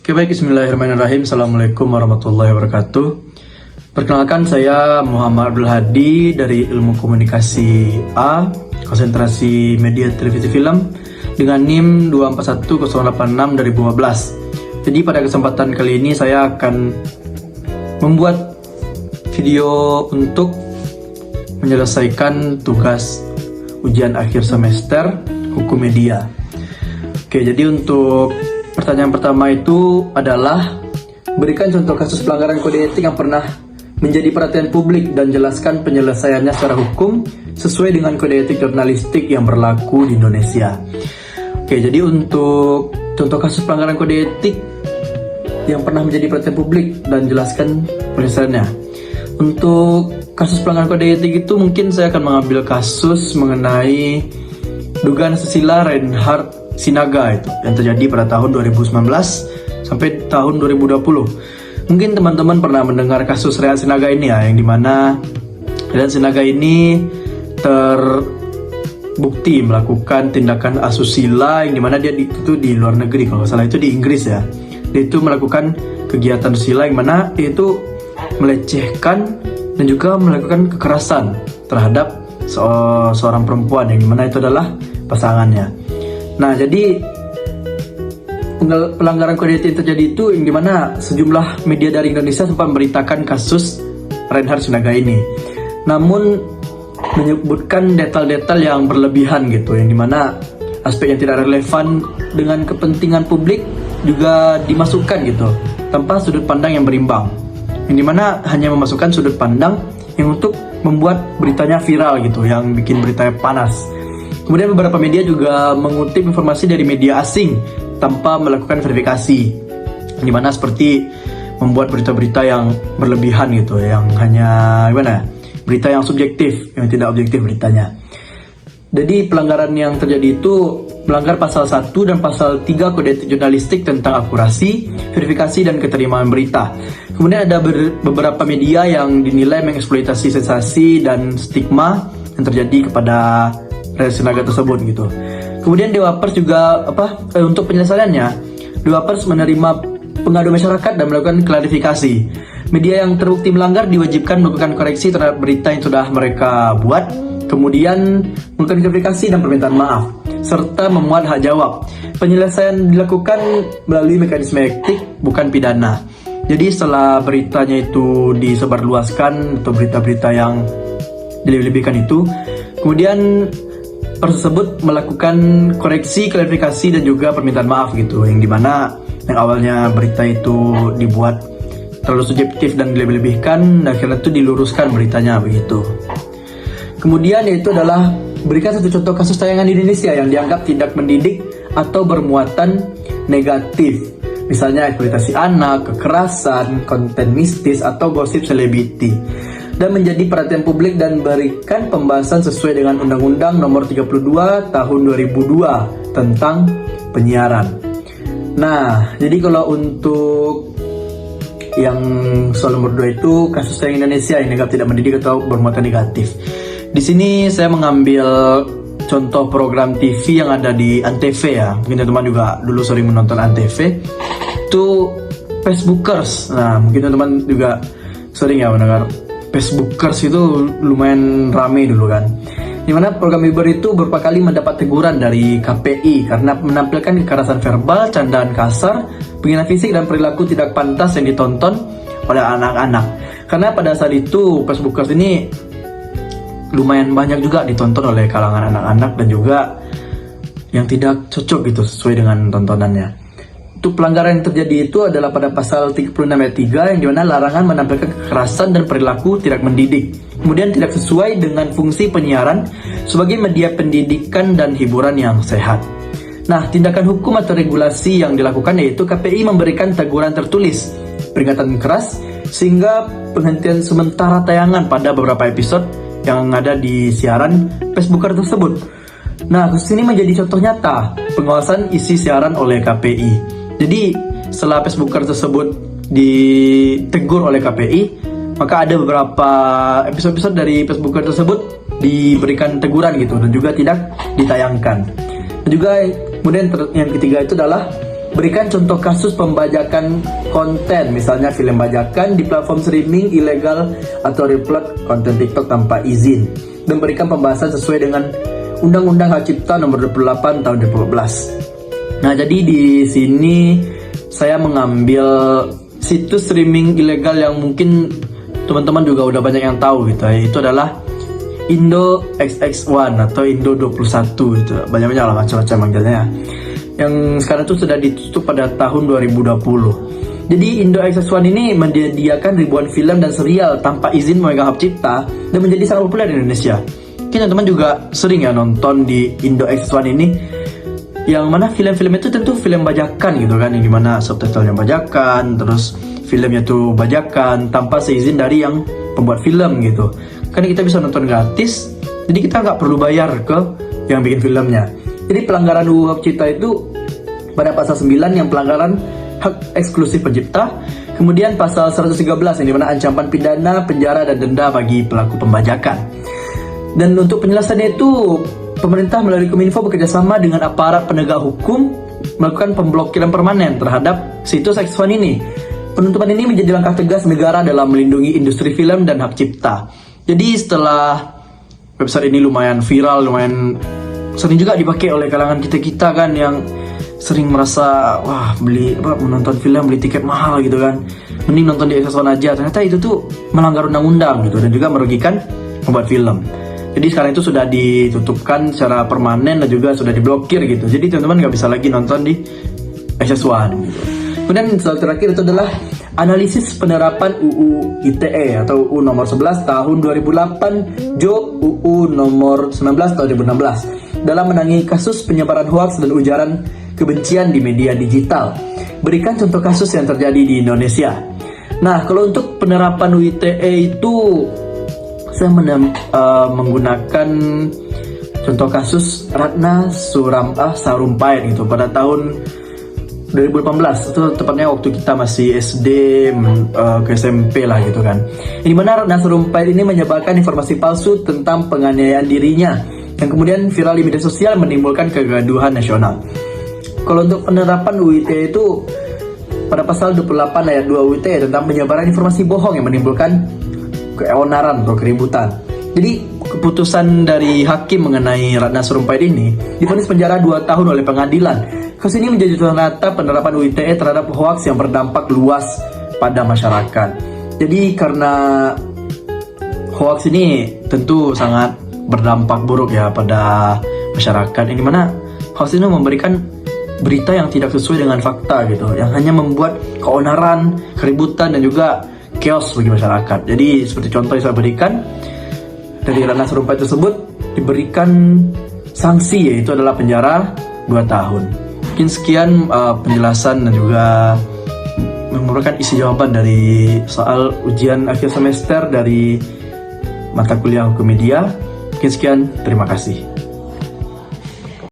Oke baik, bismillahirrahmanirrahim. Assalamualaikum warahmatullahi wabarakatuh. Perkenalkan, saya Muhammad Abdul Hadi dari Ilmu Komunikasi A, konsentrasi media televisi film, dengan NIM 241086 2015. Jadi pada kesempatan kali ini saya akan membuat video untuk menyelesaikan tugas ujian akhir semester Hukum Media. Oke, jadi untuk pertanyaan pertama itu adalah berikan contoh kasus pelanggaran kode etik yang pernah menjadi perhatian publik dan jelaskan penyelesaiannya secara hukum sesuai dengan kode etik jurnalistik yang berlaku di Indonesia. Oke, jadi untuk contoh kasus pelanggaran kode etik yang pernah menjadi perhatian publik dan jelaskan penyelesaiannya. Untuk kasus pelanggaran kode etik itu mungkin saya akan mengambil kasus mengenai dugaan asusila Reinhard Sinaga itu yang terjadi pada tahun 2019 sampai tahun 2020. Mungkin teman-teman pernah mendengar kasus Reinhard Sinaga ini ya, yang dimana Reinhard Sinaga ini terbukti melakukan tindakan asusila yang dimana dia itu di luar negeri, kalau nggak salah itu di Inggris ya. Dia itu melakukan kegiatan asusila yang mana dia itu melecehkan dan juga melakukan kekerasan terhadap seorang perempuan yang dimana itu adalah pasangannya. Nah, jadi pelanggaran kode etik yang terjadi itu yang dimana sejumlah media dari Indonesia sempat memberitakan kasus Reinhard Sinaga ini. Namun menyebutkan detail-detail yang berlebihan gitu, yang dimana aspek yang tidak relevan dengan kepentingan publik juga dimasukkan gitu, tanpa sudut pandang yang berimbang. Yang dimana hanya memasukkan sudut pandang yang untuk membuat beritanya viral gitu, yang bikin beritanya panas. Kemudian beberapa media juga mengutip informasi dari media asing tanpa melakukan verifikasi, dimana seperti membuat berita-berita yang berlebihan gitu, yang hanya berita yang subjektif, yang tidak objektif beritanya. Jadi pelanggaran yang terjadi itu melanggar pasal 1 dan pasal 3 kode etik jurnalistik tentang akurasi, verifikasi, dan keterimaan berita. Kemudian ada beberapa media yang dinilai mengeksploitasi sensasi dan stigma yang terjadi kepada Reinhard Sinaga tersebut gitu. Kemudian Dewa Pers juga untuk penyelesaiannya, Dewa Pers menerima pengaduan masyarakat dan melakukan klarifikasi. Media yang terbukti melanggar diwajibkan melakukan koreksi terhadap berita yang sudah mereka buat, kemudian melakukan klarifikasi dan permintaan maaf, serta memuat hak jawab. Penyelesaian dilakukan melalui mekanisme etik, bukan pidana. Jadi setelah beritanya itu disebarluaskan atau berita-berita yang dilebih-lebihkan itu, kemudian pers tersebut melakukan koreksi, klarifikasi, dan juga permintaan maaf gitu, yang dimana yang awalnya berita itu dibuat terlalu subjektif dan dilebih-lebihkan, dan akhirnya itu diluruskan beritanya begitu. Kemudian yaitu adalah berikan satu contoh kasus tayangan di Indonesia yang dianggap tidak mendidik atau bermuatan negatif, misalnya eksploitasi anak, kekerasan, konten mistis, atau gosip selebriti, dan menjadi perhatian publik dan berikan pembahasan sesuai dengan Undang-Undang Nomor 32 Tahun 2002 tentang penyiaran. Nah, jadi kalau untuk yang soal nomor 2 itu kasus yang Indonesia yang dianggap tidak mendidik atau bermuatan negatif. Di sini saya mengambil contoh program TV yang ada di Antv ya. Mungkin teman-teman juga dulu sering menonton Antv. Itu Facebookers. Nah, mungkin teman-teman juga sering ya mendengar Facebookers itu lumayan rame dulu kan. Dimana program Uber itu beberapa kali mendapat teguran dari KPI karena menampilkan kekerasan verbal, candaan kasar, penghinaan fisik, dan perilaku tidak pantas yang ditonton oleh anak-anak. Karena pada saat itu Facebookers ini lumayan banyak juga ditonton oleh kalangan anak-anak dan juga yang tidak cocok gitu sesuai dengan tontonannya. Untuk pelanggaran yang terjadi itu adalah pada pasal 36 ayat 3 yang dimana larangan menampilkan kekerasan dan perilaku tidak mendidik, kemudian tidak sesuai dengan fungsi penyiaran sebagai media pendidikan dan hiburan yang sehat. Nah, tindakan hukum atau regulasi yang dilakukan yaitu KPI memberikan teguran tertulis, peringatan keras, sehingga penghentian sementara tayangan pada beberapa episode yang ada di siaran Facebooker tersebut. Nah, kesini menjadi contoh nyata pengawasan isi siaran oleh KPI. Jadi setelah Facebooker tersebut ditegur oleh KPI, maka ada beberapa episode-episode dari Facebooker tersebut diberikan teguran gitu dan juga tidak ditayangkan. Dan juga kemudian yang ketiga itu adalah Berikan contoh kasus pembajakan konten, misalnya film bajakan di platform streaming ilegal atau reupload konten TikTok tanpa izin. Dan berikan pembahasan sesuai dengan Undang-Undang Hak Cipta Nomor 28 Tahun 2014. Nah, jadi di sini saya mengambil situs streaming ilegal yang mungkin teman-teman juga udah banyak yang tahu gitu ya. Itu adalah Indo XX1 atau Indo 21 gitu. Banyak-banyak lah macam-macam manggilnya. Yang sekarang itu sudah ditutup pada tahun 2020. Jadi Indo XX1 ini menyediakan ribuan film dan serial tanpa izin memegang hak cipta dan menjadi sangat populer di Indonesia. Mungkin teman-teman juga sering ya nonton di Indo XX1 ini, yang mana film-film itu tentu film bajakan gitu kan, yang dimana subtitlenya bajakan, terus filmnya tuh bajakan tanpa seizin dari yang pembuat film gitu. Karena kita bisa nonton gratis, jadi kita nggak perlu bayar ke yang bikin filmnya. Jadi pelanggaran UU Hak Cipta itu pada pasal 9 yang pelanggaran hak eksklusif pencipta, kemudian pasal 113 yang dimana ancaman pidana, penjara, dan denda bagi pelaku pembajakan. Dan untuk penjelasannya itu, pemerintah melalui Kominfo bekerjasama dengan aparat penegak hukum melakukan pemblokiran permanen terhadap situs X1 ini. Penutupan ini menjadi langkah tegas negara dalam melindungi industri film dan hak cipta. Jadi setelah website ini lumayan viral, lumayan sering juga dipakai oleh kalangan kita kan yang sering merasa wah menonton film beli tiket mahal gitu kan, mending nonton di X1 aja. Ternyata itu tuh melanggar undang-undang gitu dan juga merugikan pembuat film. Jadi sekarang itu sudah ditutupkan secara permanen dan juga sudah diblokir gitu. Jadi teman-teman nggak bisa lagi nonton di X1 gitu. Kemudian soal terakhir itu adalah analisis penerapan UU ITE atau UU nomor 11 tahun 2008 Jo UU nomor 19 tahun 2016 dalam menangani kasus penyebaran hoaks dan ujaran kebencian di media digital. Berikan contoh kasus yang terjadi di Indonesia. Nah, kalau untuk penerapan UU ITE itu saya menggunakan contoh kasus Ratna Sarumpait gitu pada tahun 2018, itu tepatnya waktu kita masih SD ke SMP lah gitu kan. Ini mana Ratna Sarumpait ini menyebarkan informasi palsu tentang penganiayaan dirinya yang kemudian viral di media sosial menimbulkan kegaduhan nasional. Kalau untuk penerapan UU ITE itu pada pasal 28 ayat 2 UU ITE tentang penyebaran informasi bohong yang menimbulkan keonaran atau keributan. Jadi keputusan dari hakim mengenai Ratna Sarumpait ini divonis penjara 2 tahun oleh pengadilan. Kasus ini menjadi contoh penerapan UU ITE terhadap hoaks yang berdampak luas pada masyarakat. Jadi karena hoaks ini tentu sangat berdampak buruk ya pada masyarakat. Ini mana hoaks ini memberikan berita yang tidak sesuai dengan fakta gitu, yang hanya membuat keonaran, keributan dan juga chaos bagi masyarakat. Jadi seperti contoh yang saya berikan dari Ratna Sarumpait tersebut diberikan sanksi, yaitu adalah penjara 2 tahun. Mungkin sekian penjelasan dan juga merupakan isi jawaban dari soal ujian akhir semester dari mata kuliah Hukum Media. Mungkin sekian, terima kasih.